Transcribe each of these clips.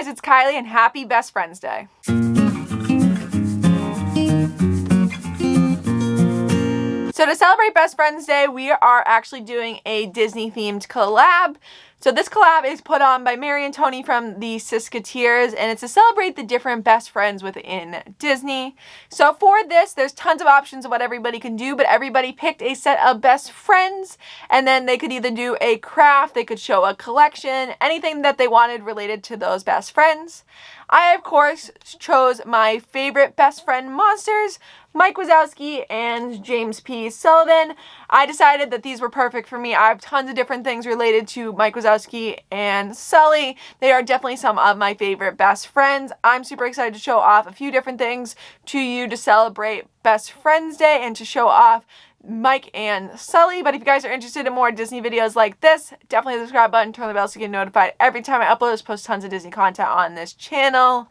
guys, it's Kylie and happy Best Friends Day. So to celebrate Best Friends Day, we are actually doing a Disney themed collab. So this collab is put on by Mary and Tony from the Siskateers, and it's to celebrate the different best friends within Disney. So for this, there's tons of options of what everybody can do, but everybody picked a set of best friends, and then they could either do a craft, they could show a collection, anything that they wanted related to those best friends. I, of course, chose my favorite best friend monsters, Mike Wazowski and James P. Sullivan. I decided that these were perfect for me. I have tons of different things related to Mike Wazowski and Sully. They are definitely some of my favorite best friends. I'm super excited to show off a few different things to you to celebrate Best Friends Day and to show off Mike and Sully. But if you guys are interested in more Disney videos like this, definitely hit the subscribe button, turn the bell so you get notified every time I upload. Post tons of Disney content on this channel.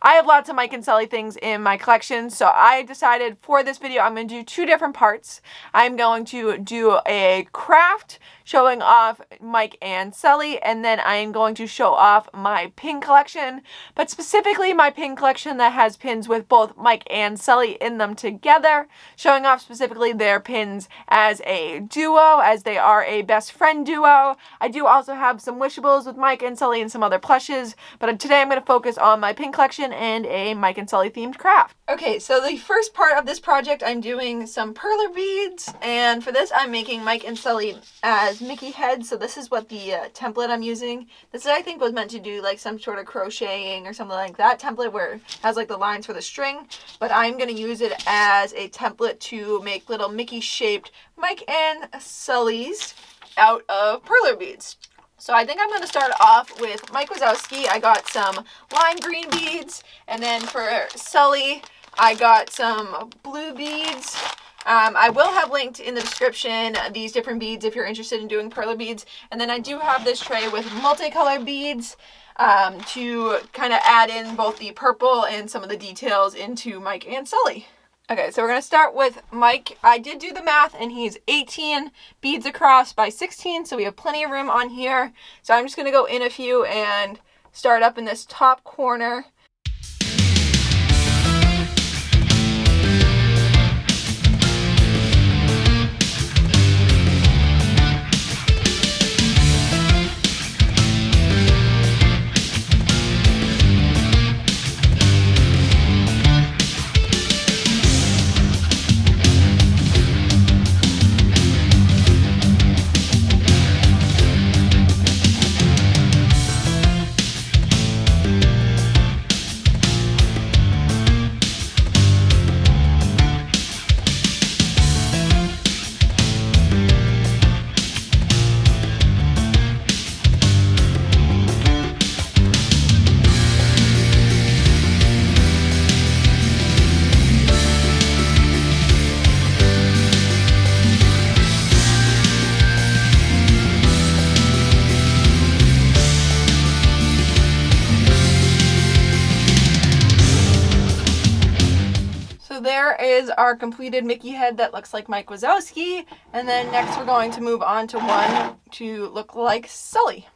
I have lots of Mike and Sully things in my collection, so I decided for this video I'm going to do two different parts. I'm going to do a craft showing off Mike and Sully, and then I am going to show off my pin collection, but specifically my pin collection that has pins with both Mike and Sully in them together, showing off specifically their pins as a duo, as they are a best friend duo. I do also have some wishables with Mike and Sully and some other plushes, but today I'm going to focus on my pin collection and a Mike and Sully themed craft. Okay, so the first part of this project, I'm doing some Perler Beads, and for this I'm making Mike and Sully as Mickey heads. So this is what the template I'm using. This I think was meant to do like some sort of crocheting or something like that template where it has like the lines for the string, but I'm going to use it as a template to make little Mickey shaped Mike and Sully's out of Perler Beads. So I think I'm going to start off with Mike Wazowski. I got some lime green beads, and then for Sully, I got some blue beads. I will have linked in the description these different beads if you're interested in doing Perler beads. And then I do have this tray with multicolored beads to kind of add in both the purple and some of the details into Mike and Sully. Okay, so we're going to start with Mike. I did do the math, and he's 18 beads across by 16, so we have plenty of room on here. So I'm just going to go in a few and start up in this top corner. There is our completed Mickey head that looks like Mike Wazowski, and then next we're going to move on to one to look like Sully.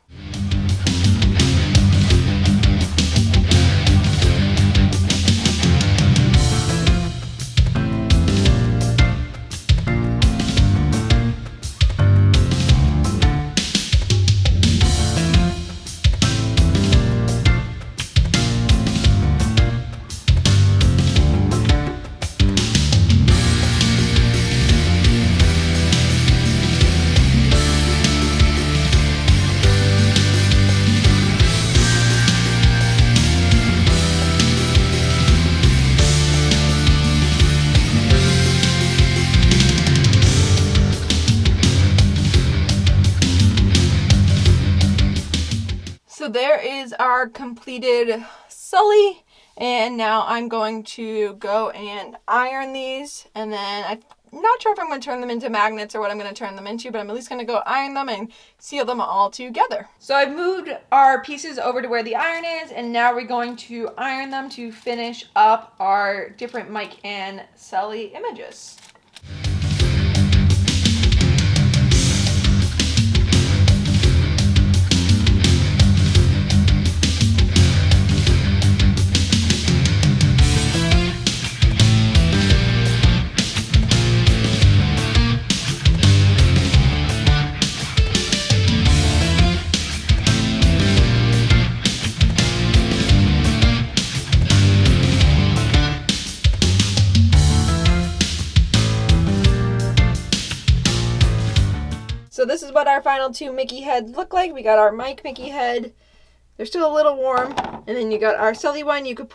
So there is our completed Sully, and now I'm going to go and iron these, and then I'm not sure if I'm going to turn them into magnets or what I'm going to turn them into, but I'm at least going to go iron them and seal them all together. So I've moved our pieces over to where the iron is, and now we're going to iron them to finish up our different Mike and Sully images. So this is what our final two Mickey heads look like. We got our Mike Mickey head. They're still a little warm. And then you got our Sully one. You could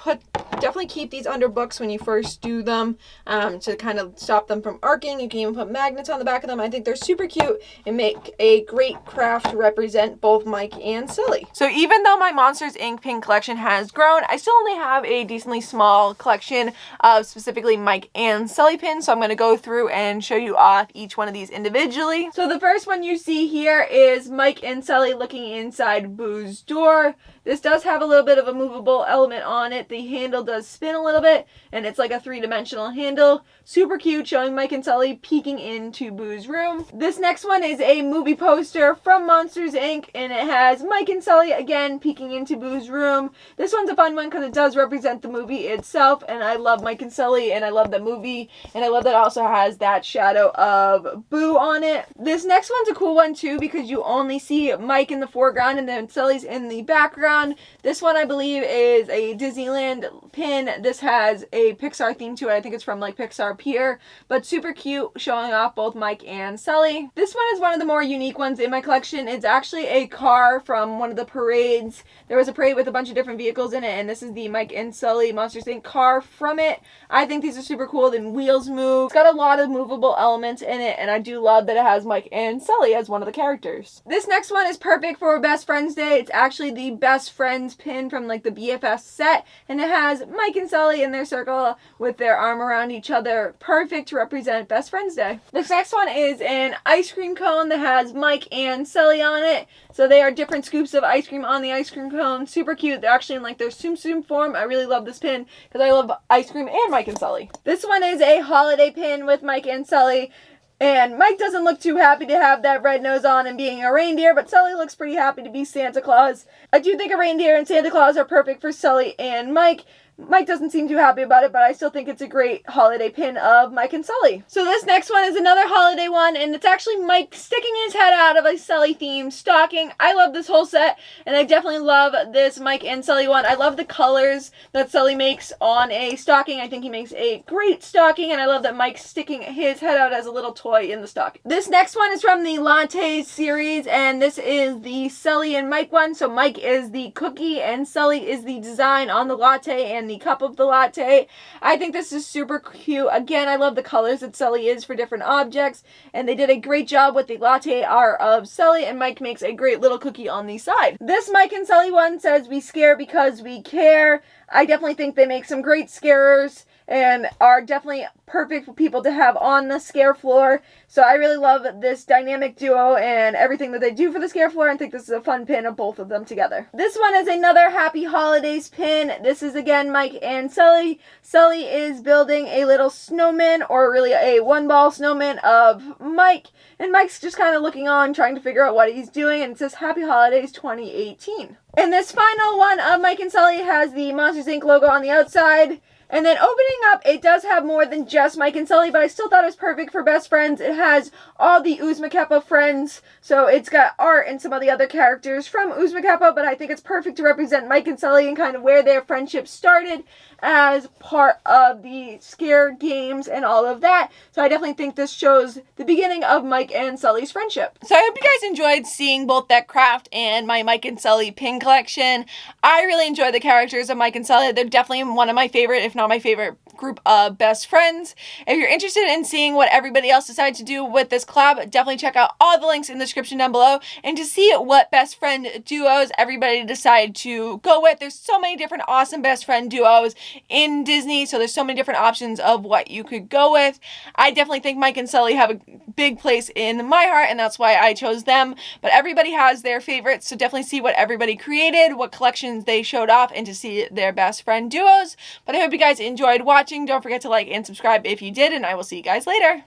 definitely keep these under books when you first do them to kind of stop them from arcing. You can even put magnets on the back of them. I think they're super cute and make a great craft to represent both Mike and Sully. So even though my Monsters Inc. pin collection has grown, I still only have a decently small collection of specifically Mike and Sully pins. So I'm going to go through and show you off each one of these individually. So the first one you see here is Mike and Sully looking inside Boo's door. This does have a little bit of a movable element on it. The handle does spin a little bit, and it's like a three-dimensional handle. Super cute, showing Mike and Sully peeking into Boo's room. This next one is a movie poster from Monsters Inc., and it has Mike and Sully again peeking into Boo's room. This one's a fun one because it does represent the movie itself, and I love Mike and Sully, and I love the movie, and I love that it also has that shadow of Boo on it. This next one's a cool one too because you only see Mike in the foreground and then Sully's in the background. This one I believe is a Disneyland pin. This has a Pixar theme to it. I think it's from like Pixar Pier, but super cute, showing off both Mike and Sully. This one is one of the more unique ones in my collection. It's actually a car from one of the parades. There was a parade with a bunch of different vehicles in it, and this is the Mike and Sully Monsters Inc. car from it. I think these are super cool. The wheels move. It's got a lot of movable elements in it, and I do love that it has Mike and Sully as one of the characters. This next one is perfect for Best Friends Day. It's actually the Best Friends pin from like the BFFs set, and it has Mike and Sully in their circle with their arm around each other. Perfect to represent Best Friends Day. This next one is an ice cream cone that has Mike and Sully on it. So they are different scoops of ice cream on the ice cream cone. Super cute. They're actually in like their Tsum Tsum form. I really love this pin because I love ice cream and Mike and Sully. This one is a holiday pin with Mike and Sully. And Mike doesn't look too happy to have that red nose on and being a reindeer, but Sully looks pretty happy to be Santa Claus. I do think a reindeer and Santa Claus are perfect for Sully and Mike. Mike doesn't seem too happy about it, but I still think it's a great holiday pin of Mike and Sully. So this next one is another holiday one, and it's actually Mike sticking his head out of a Sully themed stocking. I love this whole set, and I definitely love this Mike and Sully one. I love the colors that Sully makes on a stocking. I think he makes a great stocking, and I love that Mike's sticking his head out as a little toy in the stocking. This next one is from the Latte series, and this is the Sully and Mike one. So Mike is the cookie, and Sully is the design on the latte and the cup of the latte. I think this is super cute. Again, I love the colors that Sully is for different objects, and they did a great job with the latte art of Sully, and Mike makes a great little cookie on the side. This Mike and Sully one says we scare because we care. I definitely think they make some great scarers and are definitely perfect for people to have on the scare floor. So I really love this dynamic duo and everything that they do for the scare floor, and think this is a fun pin of both of them together. This one is another Happy Holidays pin. This is again Mike and Sully. Sully is building a little snowman, or really a one-ball snowman of Mike, and Mike's just kind of looking on, trying to figure out what he's doing, and it says Happy Holidays 2018. And this final one of Mike and Sully has the Monsters Inc. logo on the outside. And then opening up, it does have more than just Mike and Sully, but I still thought it was perfect for Best Friends. It has all the Oozmakepa friends, so it's got art and some of the other characters from Oozmakepa, but I think it's perfect to represent Mike and Sully and kind of where their friendship started as part of the scare games and all of that. So I definitely think this shows the beginning of Mike and Sully's friendship. So I hope you guys enjoyed seeing both that craft and my Mike and Sully pin collection. I really enjoy the characters of Mike and Sully. They're definitely one of my favorite, if not my favorite group of best friends. If you're interested in seeing what everybody else decided to do with this collab, definitely check out all the links in the description down below, and to see what best friend duos everybody decided to go with. There's so many different awesome best friend duos in Disney, so there's so many different options of what you could go with. I definitely think Mike and Sully have a big place in my heart, and that's why I chose them, but everybody has their favorites, so definitely see what everybody created, what collections they showed off, and to see their best friend duos. But I hope you guys enjoyed watching. Don't forget to like and subscribe if you did, and I will see you guys later.